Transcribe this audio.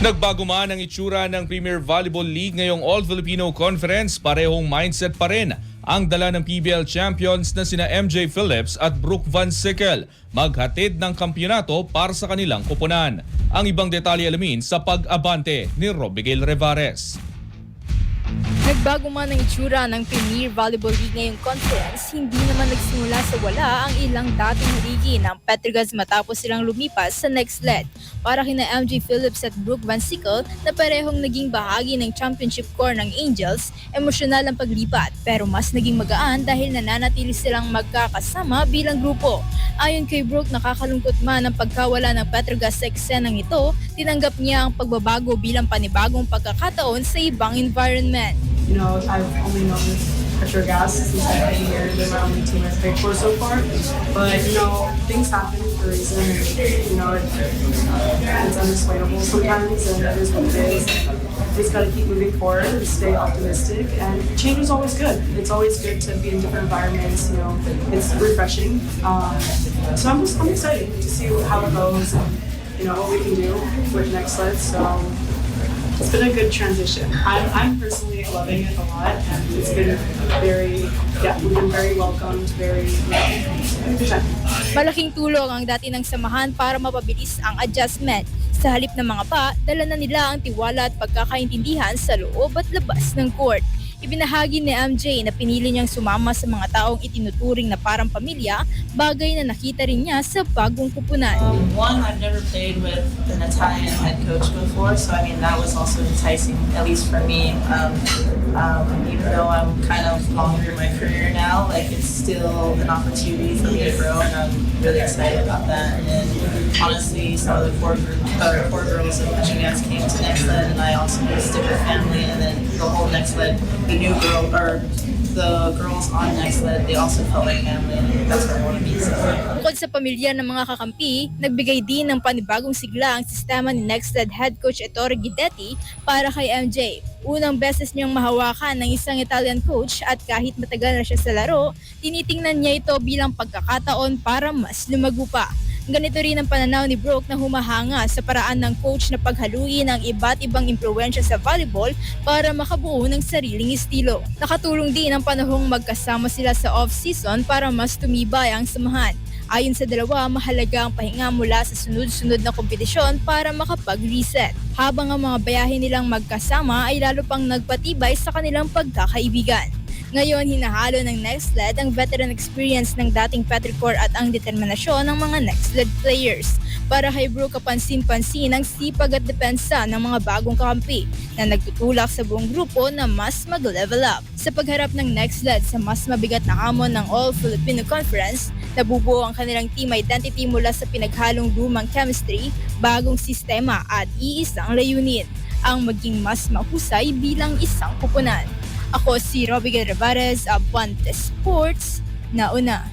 Nagbago man ang itsura ng Premier Volleyball League ngayong All-Filipino Conference, parehong mindset pa rin ang dala ng PBL champions na sina MJ Phillips at Brooke Van Sickle maghatid ng kampyonato para sa kanilang kupunan. Ang ibang detalye alamin sa pag-abante ni Robigel Revares. Nagbago man ang itsura ng Premier Volleyball League ngayong conference, hindi naman nagsimula sa wala ang ilang dating haligi ng Petrogas matapos silang lumipas sa next leg. Para kina MJ Phillips at Brooke Van Sickle na parehong naging bahagi ng championship core ng Angels, emosyonal ang paglipat pero mas naging magaan dahil nananatili silang magkakasama bilang grupo. Ayon kay Brooke, nakakalungkot man ang pagkawala ng Petrogas sa eksenang ito, tinanggap niya ang pagbabago bilang panibagong pagkakataon sa ibang environment. You know, I've only known Petrogas since I've been here. They're my only team I've played for so far. But, you know, things happen for a reason. You know, it's unexplainable sometimes, and that is what it is. We just got to keep moving forward and stay optimistic. And change is always good. It's always good to be in different environments. You know, it's refreshing. So I'm excited to see how it goes and, you know, what we can do with next sled. So it's been a good transition. I'm personally loving it a lot, and it's been we've been very welcomed, very good. Malaking tulong ang dati ng samahan para mapabilis ang adjustment. Sa halip ng mga pa, dala na nila ang tiwala at pagkakaintindihan sa loob at labas ng court. Ibinahagi ni MJ na pinili niyang sumama sa mga taong itinuturing na parang pamilya, bagay na nakita rin niya sa bagong kupunan. One, I've never played with an Italian head coach before, so I mean that was also enticing, at least for me. Even though I'm kind of longer in my career now, like it's still an opportunity for me to grow, and I'm really excited about that. And honestly, some of the core girls of Michigan came to Next Led, and I also stick with family, and then the whole Next Led, the new girl or the girls on Next Led, they also felt like family, and that's what I want to be. So. Bukod sa pamilya ng mga kakampi, nagbigay din ng panibagong sigla ang sistema ni Next Led head coach Ettore Guidetti para kay MJ. Unang beses niyang mahawakan ng isang Italian coach at kahit matagal na siya sa laro, tinitingnan niya ito bilang pagkakataon para mas lumago pa. Ganito rin ang pananaw ni Brooke na humahanga sa paraan ng coach na paghaluin ang iba't ibang impluwensya sa volleyball para makabuo ng sariling estilo. Nakatulong din ang panahong magkasama sila sa off-season para mas tumibay ang samahan. Ayon sa dalawa, mahalaga ang pahinga mula sa sunod-sunod na kompetisyon para makapag-reset. Habang ang mga bayahe nilang magkasama ay lalo pang nagpatibay sa kanilang pagkakaibigan. Ngayon, hinahalo ng Next Led ang veteran experience ng dating Petricor at ang determinasyon ng mga Next Led players. Para kay Brooke, kapansin-pansin ang sipag at depensa ng mga bagong kakampi na nagtutulak sa buong grupo na mas mag-level up. Sa pagharap ng Next Led sa mas mabigat na hamon ng All-Filipino Conference, nabubuo ang kanilang team identity mula sa pinaghalong lumang chemistry, bagong sistema at iisang layunin, ang maging mas mahusay bilang isang kupunan. Ako si Robigel Revares, Abante Sports, nauna.